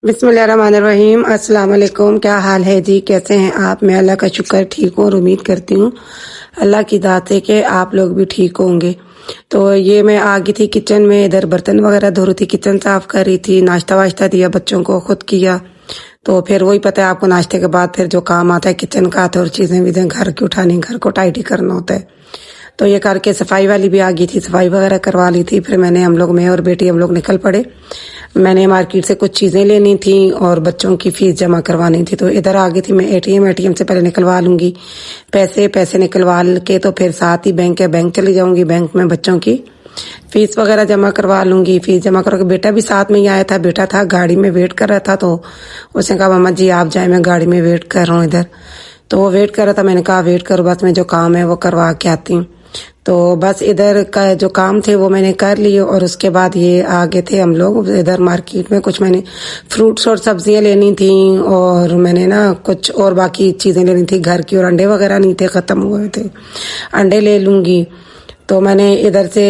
बिस्मिल्लाहिर्रहमानिर्रहीम। अस्सलाम वालेकुम। क्या हाल है जी, कैसे हैं आप? मैं अल्लाह का शुक्र ठीक हूँ और उम्मीद करती हूँ अल्लाह की दात है कि आप लोग भी ठीक होंगे। तो ये मैं आ गई थी किचन में, इधर बर्तन वगैरह धो रही थी, किचन साफ कर रही थी, नाश्ता वाश्ता दिया बच्चों को, खुद किया। तो फिर वही पता है आपको, नाश्ते के बाद फिर जो काम आता है किचन का, तो और चीज़ें वीज़ें घर की उठानी, घर को टाइडी करना होता है। तो ये करके सफाई वाली भी आ गई थी, सफाई वगैरह करवा ली थी। फिर मैं और बेटी हम लोग निकल पड़े। मैंने मार्केट से कुछ चीज़ें लेनी थी और बच्चों की फीस जमा करवानी थी। तो इधर आ गई थी मैं। एटीएम से पहले निकलवा लूंगी पैसे निकलवा के, तो फिर साथ ही बैंक चली जाऊंगी। बैंक में बच्चों की फीस वगैरह जमा करवा लूंगी। फीस जमा करके बेटा भी साथ में ही आया था, बेटा था गाड़ी में वेट कर रहा था। तो उसने कहा मम्मा जी आप जाए, मैं गाड़ी में वेट कर रहा हूँ इधर। तो वो वेट कर रहा था, मैंने कहा वेट करो, बस मैं जो काम है वो करवा के आती हूँ। तो बस इधर का जो काम थे वो मैंने कर लिए और उसके बाद ये आगे थे हम लोग इधर मार्केट में। कुछ मैंने फ्रूट्स और सब्जियां लेनी थी और मैंने ना कुछ और बाकी चीज़ें लेनी थी घर की, और अंडे वगैरह नहीं थे, ख़त्म हुए थे। अंडे ले लूँगी। तो मैंने इधर से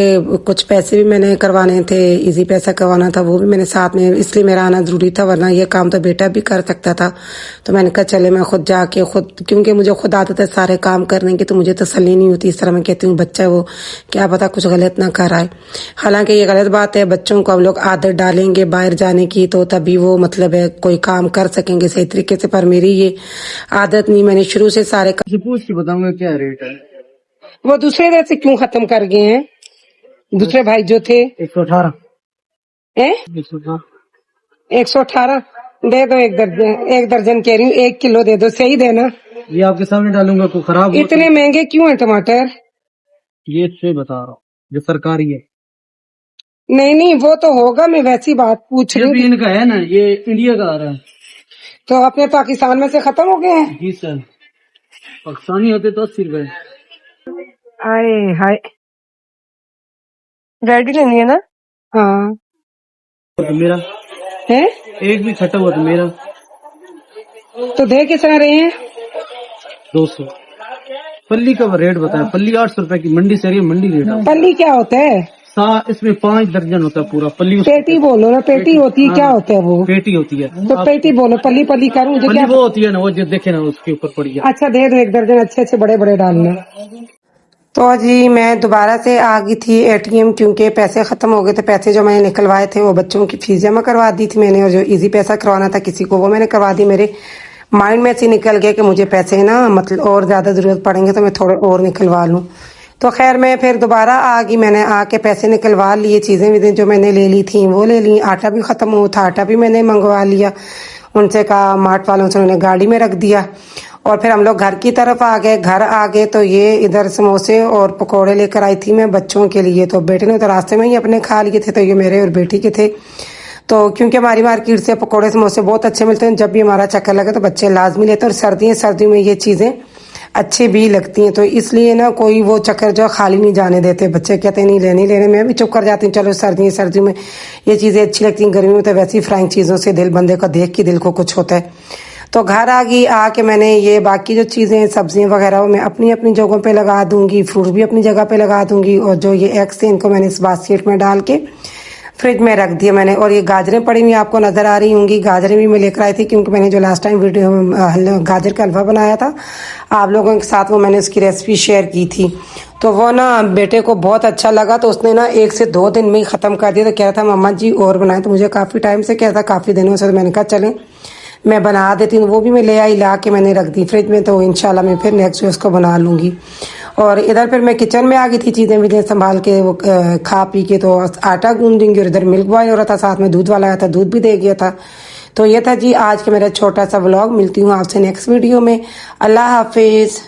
कुछ पैसे भी मैंने करवाने थे, इजी पैसा करवाना था, वो भी मैंने साथ में, इसलिए मेरा आना ज़रूरी था, वरना ये काम तो बेटा भी कर सकता था। तो मैंने कहा चले मैं खुद जाके खुद, क्योंकि मुझे खुद आदत है सारे काम करने की, तो मुझे तसल्ली नहीं होती। इस तरह मैं कहती हूँ बच्चा है वो, क्या पता कुछ गलत ना कर आए। हालांकि ये गलत बात है, बच्चों को हम लोग आदत डालेंगे बाहर जाने की तो तभी वो मतलब है कोई काम कर सकेंगे सही तरीके से। पर मेरी ये आदत नहीं, मैंने शुरू से सारे पूछ के बताऊंगा क्या रेट है। वो दूसरे देश से क्यों खत्म कर गए हैं? दूसरे भाई जो थे 118 118 दे दो। एक दर्जन कह रही हूँ, 1 किलो दे दो, सही देना। ये आपके सामने डालूंगा, को खराब हो इतने महंगे क्यों है टमाटर? ये से बता रहा हूँ जो सरकारी है। नहीं वो तो होगा, मैं वैसी बात पूछ ये रही भी हूँ। इनका है ना, ये इंडिया का आ रहा है। तो अपने पाकिस्तान में से खत्म हो गए हैं? जी सर, पाकिस्तानी होते तो 80 रुपए। आए हाय, रेडी लेनी है ना? हाँ तो मेरा है। एक भी खटा हुआ तो मेरा तो दे किस तरह रहे हैं? 200। पल्ली का रेट बताया, पल्ली 800 रुपए की मंडी से, मंडी रेट है। पल्ली क्या होता है? इसमें 5 दर्जन होता है पूरा पल्ली। पेटी बोलो ना, पेटी होती है, क्या होता है वो? पेटी होती है। तो पेटी बोलो, पल्ली पल्ली करूँ मुझे पल्ली क्या? वो होती है ना, वो जो देखे ना उसके ऊपर पड़ी है। अच्छा दे दो 1 दर्जन, अच्छे अच्छे बड़े बड़े डालना। तो जी मैं दोबारा से आ गई थी एटीएम, क्योंकि पैसे ख़त्म हो गए थे। पैसे जो मैंने निकलवाए थे वो बच्चों की फीस जमा करवा दी थी मैंने, और जो इजी पैसा करवाना था किसी को वो मैंने करवा दी। मेरे माइंड में से निकल गया कि मुझे पैसे ना मतलब और ज़्यादा ज़रूरत पड़ेंगे तो मैं थोड़े और निकलवा लूँ। तो खैर मैं फिर दोबारा आ गई, मैंने आके पैसे निकलवा लिए, चीज़ें वीज़ें जो मैंने ले ली थी वो ले ली। आटा भी ख़त्म हुआ था, आटा भी मैंने मंगवा लिया उनसे, कहा मार्ट वालों से, उन्होंने गाड़ी में रख दिया। और फिर हम लोग घर की तरफ आ गए। घर आ गए तो ये इधर समोसे और पकोड़े लेकर आई थी मैं बच्चों के लिए। तो बेटे ने तो रास्ते में ही अपने खा लिए थे, तो ये मेरे और बेटी के थे। तो क्योंकि हमारी मार्केट से पकोड़े समोसे बहुत अच्छे मिलते हैं, जब भी हमारा चक्कर लगे तो बच्चे लाजमी लेते हैं। और सर्दियों में ये चीज़ें अच्छी भी लगती हैं, तो इसलिए ना कोई वो चक्कर जो खाली नहीं जाने देते। बच्चे कहते हैं नहीं लेने, मैं भी चुप कर जाती हूँ, चलो सर्दियों में ये चीज़ें अच्छी लगती हैं। गर्मियों में तो वैसी फ्राइंग चीज़ों से दिल बंदे का देख के दिल को कुछ होता है। तो घर आ गई, आके मैंने ये बाकी जो चीज़ें सब्जियां वगैरह वो मैं अपनी अपनी जगहों पे लगा दूंगी, फ्रूट भी अपनी जगह पे लगा दूंगी। और जो ये एग्स थे इनको मैंने इस बास्केट में डाल के फ्रिज में रख दिया मैंने। और ये गाजरें पड़ी हुई आपको नज़र आ रही होंगी, गाजरें भी मैं लेकर आई थी, क्योंकि मैंने जो लास्ट टाइम वीडियो में गाजर का हलवा बनाया था आप लोगों के साथ, वो मैंने उसकी रेसिपी शेयर की थी। तो वो ना बेटे को बहुत अच्छा लगा, तो उसने ना 1 से 2 दिन में ही ख़त्म कर दिया। तो कह रहा था मम्मा जी और बनाए, तो मुझे काफ़ी टाइम से कह था, काफ़ी दिनों से। तो मैंने कहा चलें मैं बना देती हूँ। वो भी मैं ले आई, ला के मैंने रख दी फ्रिज में, तो इंशाल्लाह मैं फिर नेक्स्ट वीक उसको बना लूँगी। और इधर फिर मैं किचन में आ गई थी, चीज़ें वीज़ें संभाल के, वो खा पी के तो आटा गूंद दूँगी। और इधर मिल्क बॉय हो रहा था, साथ में दूध वाला आया था, दूध भी दे गया था। तो ये था जी आज का मेरा छोटा सा व्लॉग। मिलती हूँ आपसे नेक्स्ट वीडियो में। अल्लाह हाफिज़।